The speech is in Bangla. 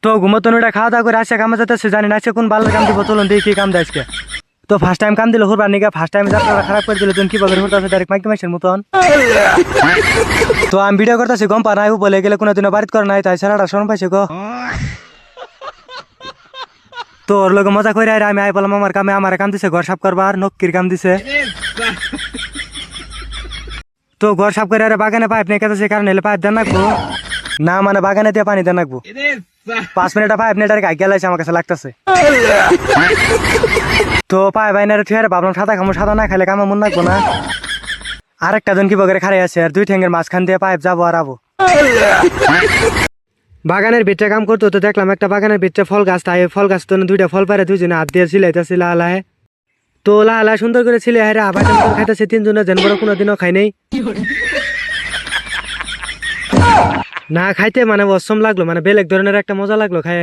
তো ঘুমোতনুটা খাওয়া দাওয়া করে আসছে কামে যেতেছে, জানি না আজকে কোন ভালো কাম দিব, চলুন দেখি কি কাম দেয় আজকে। তো ফার্স্ট টাইম কাম দিল হুরবার নিগা, ফার্স্ট টাইম যাত্রা খারাপ করে দিল, তুমি কি বলবে হুরতে আছে ডাইরেক্ট মাইক মাইসের মতন। তো আমি ভিডিও করতেছি গম পা নাই বলে গেলে কোনোদিনও বাড়িতে করে নাই, তাই সারাটা শরম পাইছে গো। তো ওর লোক মজা করে আমি আই বললাম আমার কামে, আমার কাম দিছে ঘর সাফ করবার, নক্কির কাম দিছে। তো ঘর সাফ করে বাগানে পাইপ নিয়ে কেটেছে, কারণ এলে পাইপ দেন রাখবো না, মানে বাগানে দিয়ে পানি দেন রাখবো। 5 মিনিট পাইপ নিয়ে ডাইরেক্ট আগে গেলাইছে, আমার কাছে লাগতেছে। তো পাইপ আইনারে ঠিক আছে ভাবলাম সাদা খামো, সাদা না খাইলে কামে মন রাখবো না। আরেকটা জন কি বগেরে খারাই আছে, আর 2 ঠ্যাঙ্গের মাঝখান দিয়ে পাইপ যাবো আর আবো। বাগানের ভিতরে কাম করতে তো দেখলাম একটা বাগানের ভিতরে ফল গাছ, তাই ফল গাছ তো 2টা ফল পারে 2জনে হাত দিয়ে ছিলাইতেছে লালায়। তো লালা সুন্দর করে ছিলে হারে আবার খাইতেছে 3 জনে, যেন বড় কোনোদিনও খাই নাই না, খাইতে মানে অসম লাগলো, মানে বেলেগ ধরনের একটা মজা লাগলো খাই।